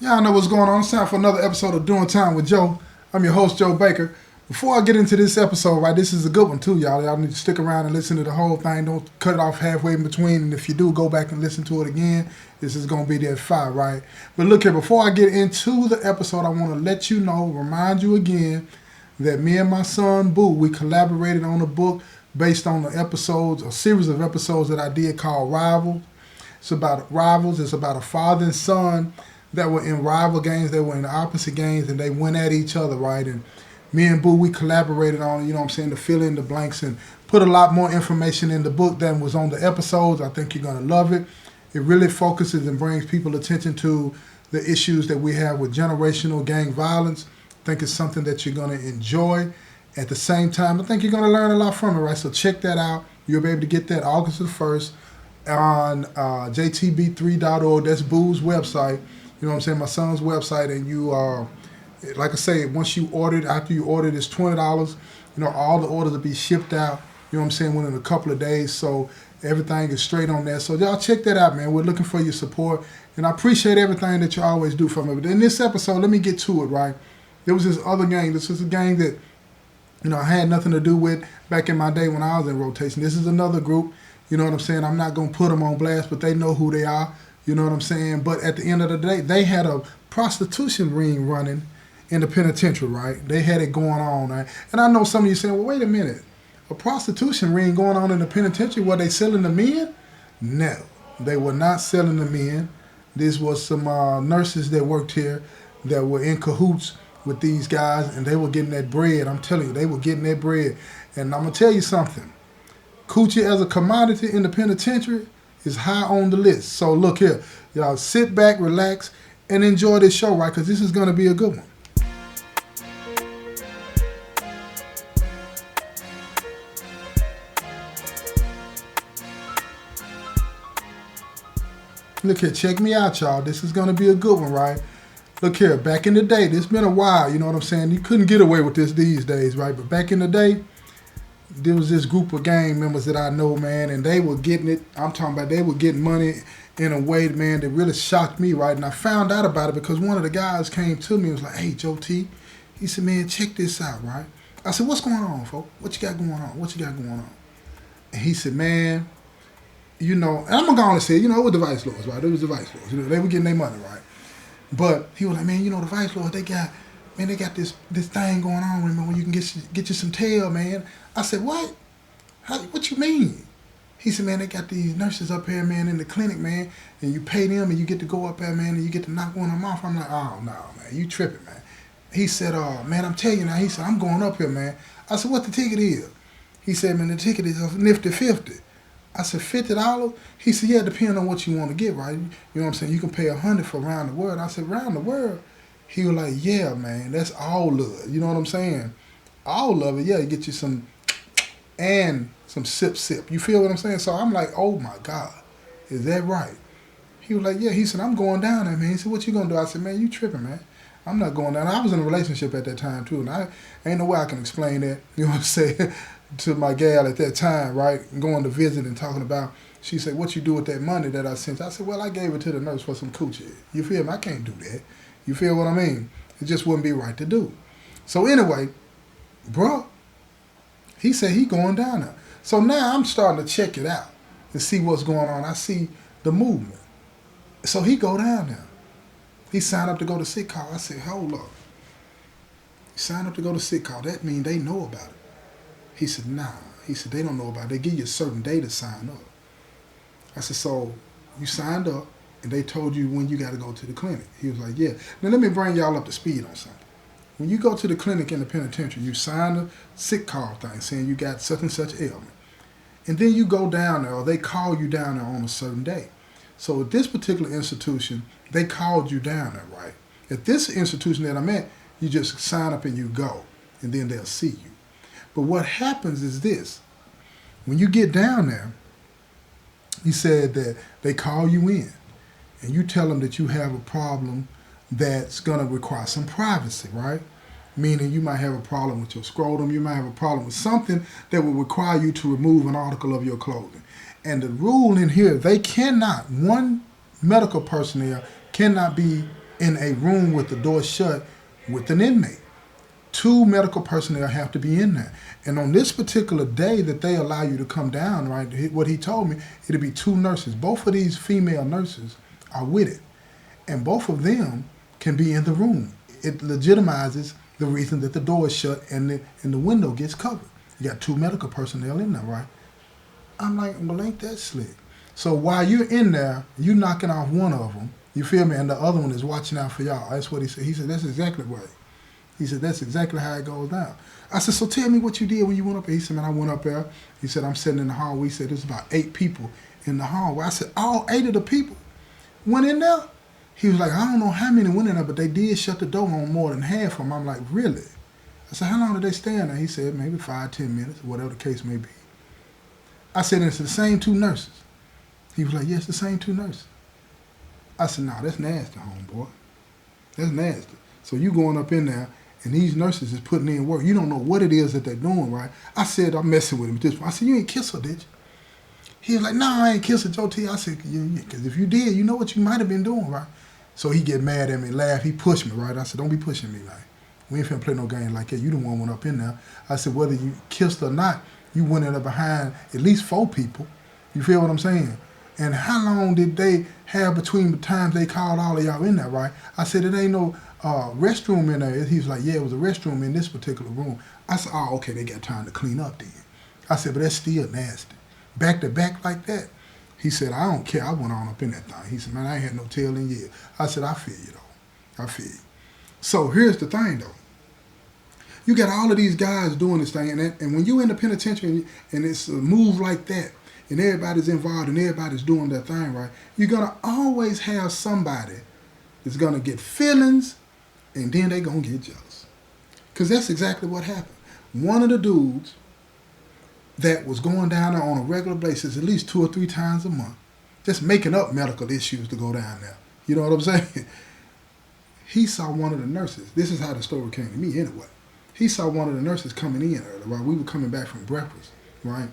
Y'all know what's going on. It's time for another episode of Doing Time with Joe. I'm your host, Joe Baker. Before I get into this episode, right, this is a good one too, y'all. Y'all need to stick around and listen to the whole thing. Don't cut it off halfway in between. And if you do, go back and listen to it again. This is going to be that fire, right? But look here, before I get into the episode, I want to let you know, remind you again, that me and my son, Boo, we collaborated on a book based on the episodes, a series of episodes that I did called Rivals. It's about rivals. It's about a father and son that were in rival games. They were in opposite games, and they went at each other, right? And me and Boo, we collaborated on, you know what I'm saying, to fill in the blanks and put a lot more information in the book than was on the episodes. I think you're going to love it. It really focuses and brings people attention to the issues that we have with generational gang violence. I think it's something that you're going to enjoy. At the same time, I think you're going to learn a lot from it, right? So check that out. You'll be able to get that August the 1st on jtb3.org. That's Boo's website. You know what I'm saying? My son's website. And you, like I say, once you order it, after you order it, it's $20. You know, all the orders will be shipped out, you know what I'm saying, within a couple of days. So everything is straight on there. So y'all check that out, man. We're looking for your support. And I appreciate everything that you always do for me. But in this episode, let me get to it, right? There was this other gang. This was a gang that, you know, I had nothing to do with back in my day when I was in rotation. This is another group, you know what I'm saying? I'm not going to put them on blast, but they know who they are, you know what I'm saying? But at the end of the day, they had a prostitution ring running in the penitentiary, right? They had it going on, right? And I know some of you saying, well, wait a minute. A prostitution ring going on in the penitentiary, were they selling the men? No, they were not selling the men. This was some nurses that worked here that were in cahoots with these guys, and they were getting that bread. I'm telling you, they were getting that bread. And I'm going to tell you something. Coochie as a commodity in the penitentiary is high on the list. So look here. Y'all sit back, relax, and enjoy this show, right? Because this is going to be a good one. Look here, check me out, y'all. This is going to be a good one, right? Look here, back in the day, this been a while, you know what I'm saying? You couldn't get away with this these days, right? But back in the day, there was this group of gang members that I know, man, and they were getting it. I'm talking about they were getting money in a way, man, that really shocked me, right? And I found out about it because one of the guys came to me and was like, hey, Joe T. He said, man, check this out, right? I said, what's going on, folks? What you got going on? What you got going on? And he said, man, you know, and I'm going to say, you know, it was the vice lords, right? It was the vice lords. You know, they were getting their money, right? But he was like, man, you know, the vice lords, they got this thing going on, man, where you can get you some tail, man. I said, what? What you mean? He said, man, they got these nurses up here, man, in the clinic, man, and you pay them and you get to go up there, man, and you get to knock one of them off. I'm like, oh, no, man, you tripping, man. He said, man, I'm telling you now. He said, I'm going up here, man. I said, what the ticket is? He said, man, the ticket is a nifty 50. I said, $50? He said, yeah, depending on what you want to get, right? You know what I'm saying? You can pay $100 for around the world. I said, around the world? He was like, yeah, man, that's all of it. You know what I'm saying? All of it, yeah, you get you some, and some sip. You feel what I'm saying? So I'm like, oh my God, is that right? He was like, yeah. He said, I'm going down there, man. He said, what you going to do? I said, man, you tripping, man. I'm not going down. I was in a relationship at that time, too, and I ain't no way I can explain that, you know what I'm saying, to my gal at that time, right? Going to visit and talking about, she said, what you do with that money that I sent? I said, well, I gave it to the nurse for some coochie. You feel me? I can't do that. You feel what I mean? It just wouldn't be right to do. So anyway, bro, he said he going down there. So now I'm starting to check it out and see what's going on. I see the movement. So he go down there. He signed up to go to sick call. I said, hold up. He signed up to go to sick call. That means they know about it. He said, nah. He said, they don't know about it. They give you a certain day to sign up. I said, so you signed up and they told you when you got to go to the clinic. He was like, yeah. Now let me bring y'all up to speed on something. When you go to the clinic in the penitentiary, you sign a sick call thing saying you got such and such ailment. And then you go down there, or they call you down there on a certain day. So at this particular institution, they called you down there, right? At this institution that I'm at, you just sign up and you go, and then they'll see you. But what happens is this. When you get down there, he said that they call you in, and you tell them that you have a problem that's going to require some privacy, right? Meaning you might have a problem with your scrotum, you might have a problem with something that will require you to remove an article of your clothing. And the rule in here, they cannot, one medical personnel cannot be in a room with the door shut with an inmate. 2 medical personnel have to be in there. And on this particular day that they allow you to come down, right, what he told me, it'll be 2 nurses. Both of these female nurses are with it. And both of them can be in the room. It legitimizes the reason that the door is shut and the window gets covered. You got 2 medical personnel in there, right? I'm like, well, ain't that slick? So while you're in there, you knocking off one of them, you feel me, and the other one is watching out for y'all. That's what he said. He said, that's exactly right. He said, that's exactly how it goes down. I said, so tell me what you did when you went up there. He said, man, I went up there. He said, I'm sitting in the hallway. He said, there's about 8 people in the hallway. I said, all 8 of the people went in there? He was like, I don't know how many went in there, but they did shut the door on more than half of them. I'm like, really? I said, how long did they stay in there? He said, maybe 5, 10 minutes, whatever the case may be. I said, it's the same 2 nurses. He was like, yes, the same 2 nurses. I said, no, that's nasty, homeboy. That's nasty. So you going up in there, and these nurses is putting in work. You don't know what it is that they're doing, right? I said, I'm messing with him at this point. I said, you ain't kiss her, did you? He was like, no, I ain't kiss her, Joe T. I said, yeah, because if you did, you know what you might have been doing, right? So he get mad at me, laugh. He pushed me, right? I said, don't be pushing me, like. We ain't finna play no game like that. You the one went up in there. I said, whether you kissed or not, you went in there behind at least 4 people. You feel what I'm saying? And how long did they have between the times they called all of y'all in there, right? I said, it ain't no restroom in there. He was like, yeah, it was a restroom in this particular room. I said, oh, okay, they got time to clean up then. I said, but that's still nasty. Back to back like that. He said, I don't care. I went on up in that thing. He said, man, I ain't had no tail in years. I said, I feel you, though. I feel you. So here's the thing, though. You got all of these guys doing this thing, and when you in the penitentiary and it's a move like that, and everybody's involved and everybody's doing their thing, right, you're going to always have somebody that's going to get feelings, and then they're going to get jealous. Because that's exactly what happened. One of the dudes that was going down there on a regular basis at least 2 or 3 times a month, just making up medical issues to go down there. You know what I'm saying? He saw one of the nurses. This is how the story came to me anyway. He saw one of the nurses coming in early, right? We were coming back from breakfast, right?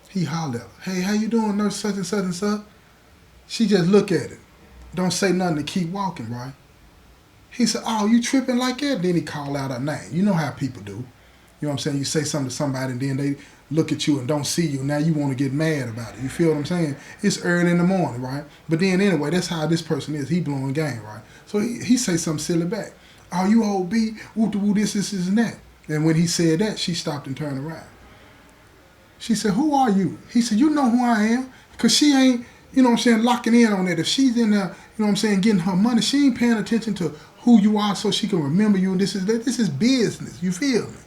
He hollered at her, hey, how you doing, nurse such and such and such? She just look at it. Don't say nothing to keep walking, right? He said, oh, you tripping like that? Then he called out her name. You know how people do. You know what I'm saying? You say something to somebody and then they look at you and don't see you. Now you want to get mad about it. You feel what I'm saying? It's early in the morning, right? But then anyway, that's how this person is. He blowing game, right? So he say something silly back. Oh, you old B, woo-woo, this, and that. And when he said that, she stopped and turned around. She said, who are you? He said, you know who I am? Because she ain't, you know what I'm saying, locking in on that. If she's in there, you know what I'm saying, getting her money, she ain't paying attention to who you are so she can remember you. And this is business. You feel me?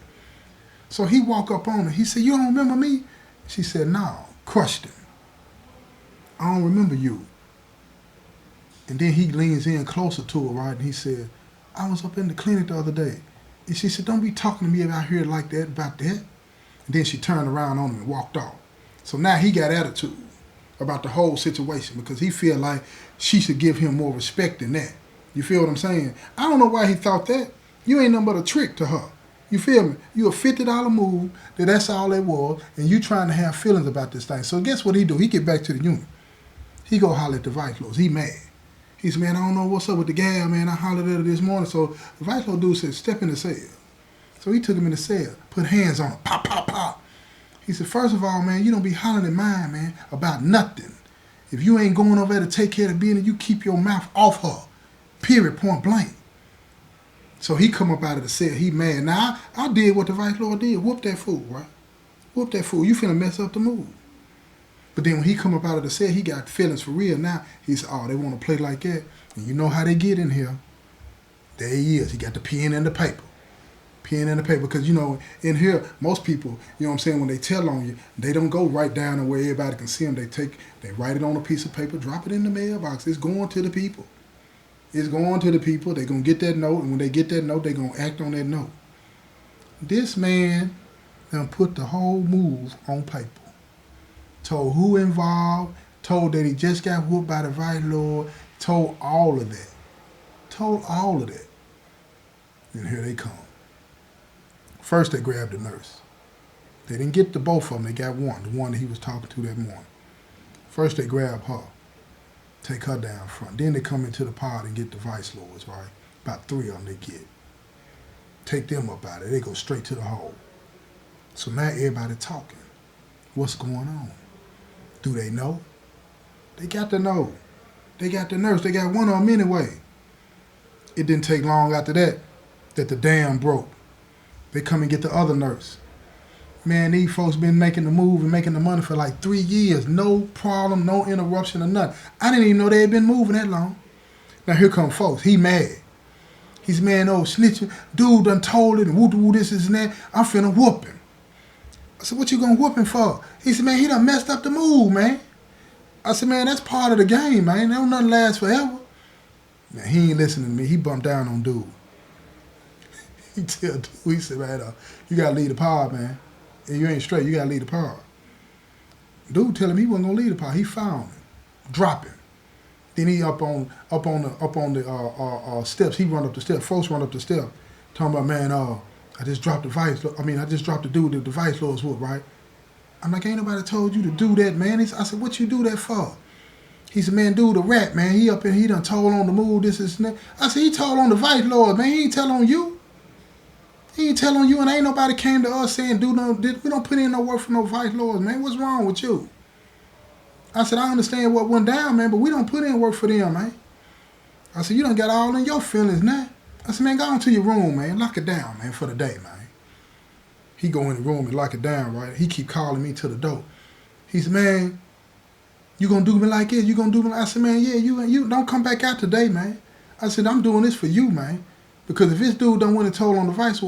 So he walked up on her. He said, you don't remember me? She said, no. Crushed him. I don't remember you. And then he leans in closer to her, right? And he said, I was up in the clinic the other day. And she said, don't be talking to me about here like that, about that. And then she turned around on him and walked off. So now he got attitude about the whole situation because he feel like she should give him more respect than that. You feel what I'm saying? I don't know why he thought that. You ain't nothing but a trick to her. You feel me? You a $50 move, that's all it was, and you trying to have feelings about this thing. So guess what he do? He get back to the unit. He go holler at the vice lords. He mad. He said, man, I don't know what's up with the gal, man. I hollered at her this morning. So the vice lord dude said, step in the cell. So he took him in the cell, put hands on him, pop, pop, pop. He said, first of all, man, you don't be hollering at mine, man, about nothing. If you ain't going over there to take care of the business, you keep your mouth off her. Period, point blank. So he come up out of the cell, he mad. Now, I did what the vice lord did. Whoop that fool, right? Whoop that fool. You finna mess up the move. But then when he come up out of the cell, he got feelings for real now. He said, oh, they want to play like that. And you know how they get in here. There he is. He got the pen and the paper. Pen and the paper. Because, you know, in here, most people, you know what I'm saying, when they tell on you, they don't go right down to where everybody can see them. They write it on a piece of paper, drop it in the mailbox. It's going to the people. It's going to the people. They're going to get that note. And when they get that note, they're going to act on that note. This man done put the whole move on paper. Told who involved, told that he just got whooped by the vice lord, told all of that. Told all of that. And here they come. First they grabbed the nurse. They didn't get the both of them, they got one, the one that he was talking to that morning. First they grabbed her. Take her down front. Then they come into the pod and get the vice lords, right? About 3 of them they get. Take them up out of it. They go straight to the hole. So now everybody talking. What's going on? Do they know? They got to know. They got the nurse. They got one of them anyway. It didn't take long after that the dam broke. They come and get the other nurse. Man, these folks been making the move and making the money for like 3 years. No problem, no interruption or nothing. I didn't even know they had been moving that long. Now here come folks. He mad. He's mad, oh, snitching. Dude done told it and woo this and that. I'm finna whoop him. I said, what you gonna whoop him for? He said, man, he done messed up the move, man. I said, man, that's part of the game, man. Don't nothing last forever. Man, he ain't listening to me. He bumped down on dude. He tell dude, he said, man, you gotta leave the pod, man. And you ain't straight, you gotta leave the pod. Dude tell him he wasn't gonna leave the pod. He found him. Drop him. Then he up on the steps. He run up the steps. Folks run up the steps. Talking about, man, I just dropped the vice. I just dropped the dude that the vice lords with, right? I'm like, ain't nobody told you to do that, man. I said, what you do that for? He said, man, dude, the rat, man. He up and he done told on the move, this and that. I said, he told on the vice lords, man. He ain't tell on you. He ain't tell on you, and ain't nobody came to us saying, we don't put in no work for no vice lords, man. What's wrong with you? I said, I understand what went down, man, but we don't put in work for them, man. I said, you done got all in your feelings now. I said, man, go on to your room, man. Lock it down, man, for the day, man. He go in the room and lock it down, right? He keep calling me to the door. He said, man, you gonna do me like this? You gonna do me like... I said, man, yeah, you don't come back out today, man. I said, I'm doing this for you, man. Because if this dude done went and told on the vice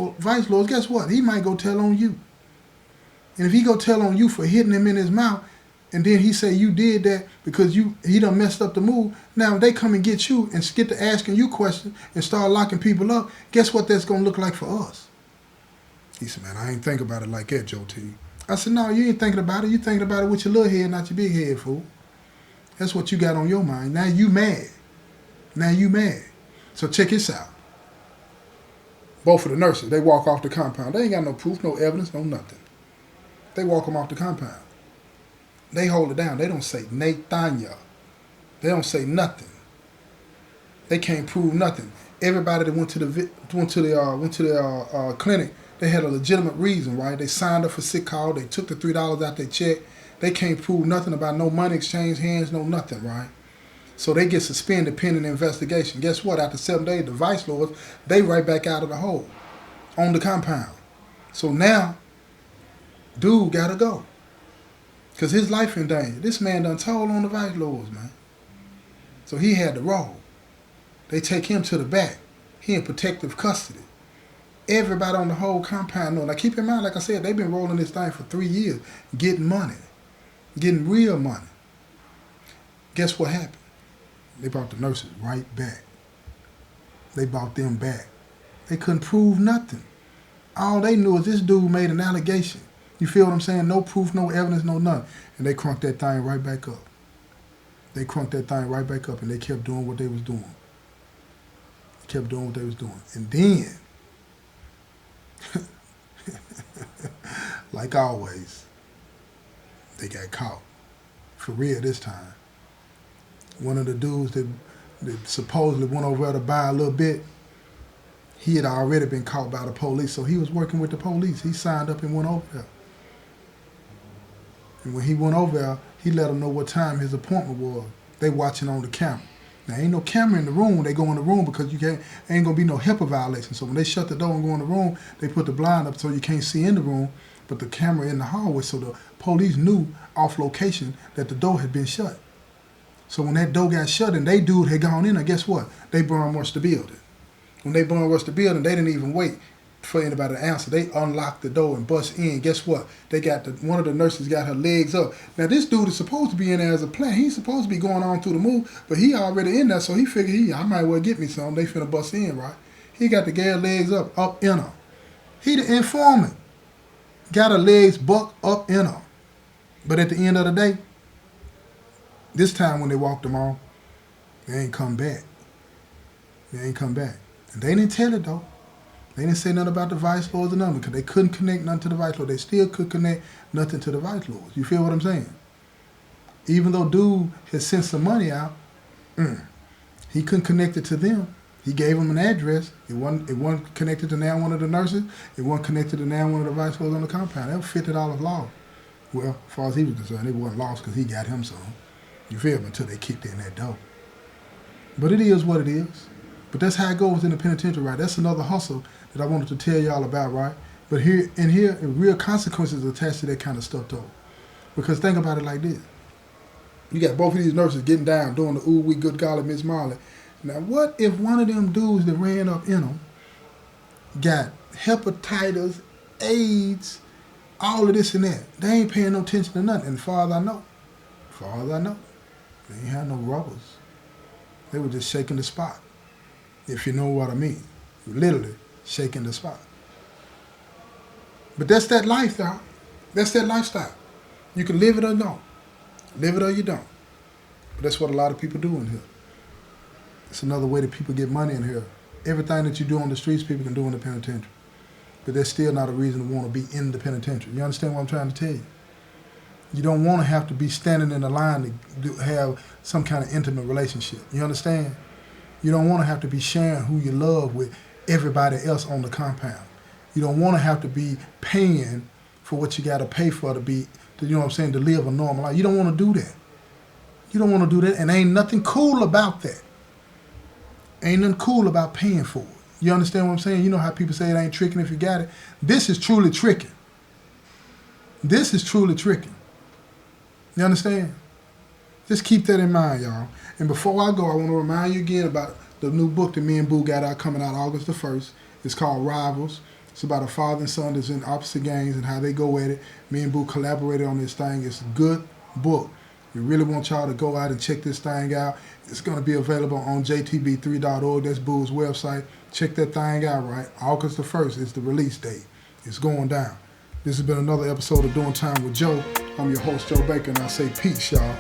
lords, guess what? He might go tell on you. And if he go tell on you for hitting him in his mouth, and then he say you did that because he done messed up the move, now if they come and get you and get to asking you questions and start locking people up, guess what that's going to look like for us? He said, man, I ain't think about it like that, Joe T. I said, no, you ain't thinking about it. You thinking about it with your little head, not your big head, fool. That's what you got on your mind. Now you mad. So check this out. Both of the nurses, they walk off the compound. They ain't got no proof, no evidence, no nothing. They walk them off the compound. They hold it down. They don't say Nathania. They don't say nothing. They can't prove nothing. Everybody that went to the clinic, they had a legitimate reason, right? They signed up for sick call. They took the $3 out their check. They can't prove nothing about no money exchange hands, no nothing, right? So they get suspended pending investigation. Guess what? After 7 days, the vice lords, they right back out of the hole on the compound. So now, dude gotta go. Because his life in danger. This man done told on the vice lords, man. So he had to roll. They take him to the back. He in protective custody. Everybody on the whole compound know. Now keep in mind, like I said, they've been rolling this thing for 3 years, getting money, getting real money. Guess what happened? They brought the nurses right back. They brought them back. They couldn't prove nothing. All they knew is this dude made an allegation. You feel what I'm saying? No proof, no evidence, no nothing. And they crunked that thing right back up. They crunked that thing right back up, and they kept doing what they was doing. And then, like always, they got caught. For real this time. One of the dudes that supposedly went over there to buy a little bit, he had already been caught by the police, so he was working with the police. He signed up and went over there. And when he went over there, he let them know what time his appointment was. They watching on the camera. Now, ain't no camera in the room when they go in the room because ain't going to be no HIPAA violation. So when they shut the door and go in the room, they put the blind up so you can't see in the room, but the camera in the hallway. So the police knew off location that the door had been shut. So when that door got shut and they dude had gone in there, guess what? They burned rushed the building. When they burned rushed the building, they didn't even wait for anybody to answer. They unlocked the door and bust in. Guess what? They got one of the nurses got her legs up. Now this dude is supposed to be in there as a plant. He's supposed to be going on through the move, but he already in there, so he figured I might well get me some. They finna bust in, right? He got the gal legs up in her. He the informant. Got her legs bucked up in her. But at the end of the day, this time when they walked them off, they ain't come back. And they didn't tell it though. They didn't say nothing about the vice lords or nothing because they couldn't connect nothing to the vice lords. They still could connect nothing to the vice lords. You feel what I'm saying? Even though dude had sent some money out, He couldn't connect it to them. He gave them an address. It wasn't connected to now one of the nurses. It wasn't connected to now one of the vice presidents on the compound. That was $50 lost. Well, as far as he was concerned, it wasn't lost because he got him some. You feel me? Until they kicked in that door. But it is what it is. But that's how it goes in the penitentiary, right? That's another hustle that I wanted to tell y'all about, right? But here, real consequences attached to that kind of stuff, though. Because think about it like this. You got both of these nurses getting down, doing the ooh, we good golly, Miss Marley. Now, what if one of them dudes that ran up in them got hepatitis, AIDS, all of this and that? They ain't paying no attention to nothing. And as far as I know, they ain't had no rubbers. They were just shaking the spot, if you know what I mean. Literally shaking the spot. But that's that lifestyle. That's that lifestyle. You can live it or don't. Live it or you don't. But that's what a lot of people do in here. It's another way that people get money in here. Everything that you do on the streets, people can do in the penitentiary. But that's still not a reason to want to be in the penitentiary. You understand what I'm trying to tell you? You don't want to have to be standing in a line to have some kind of intimate relationship. You understand? You don't want to have to be sharing who you love with everybody else on the compound. You don't want to have to be paying for what you got to pay for to live a normal life. You don't want to do that. You don't want to do that, and ain't nothing cool about that. Ain't nothing cool about paying for it. You understand what I'm saying? You know how people say it ain't tricking if you got it? This is truly tricking. This is truly tricking. You understand? Just keep that in mind, y'all. And before I go, I want to remind you again about the new book that me and Boo got out coming out August the 1st. It's called Rivals. It's about a father and son that's in opposite gangs and how they go at it. Me and Boo collaborated on this thing. It's a good book. We really want y'all to go out and check this thing out. It's going to be available on jtb3.org. That's Boo's website. Check that thing out, right? August the 1st is the release date. It's going down. This has been another episode of Doing Time with Joe. I'm your host, Joe Baker, and I say peace, y'all.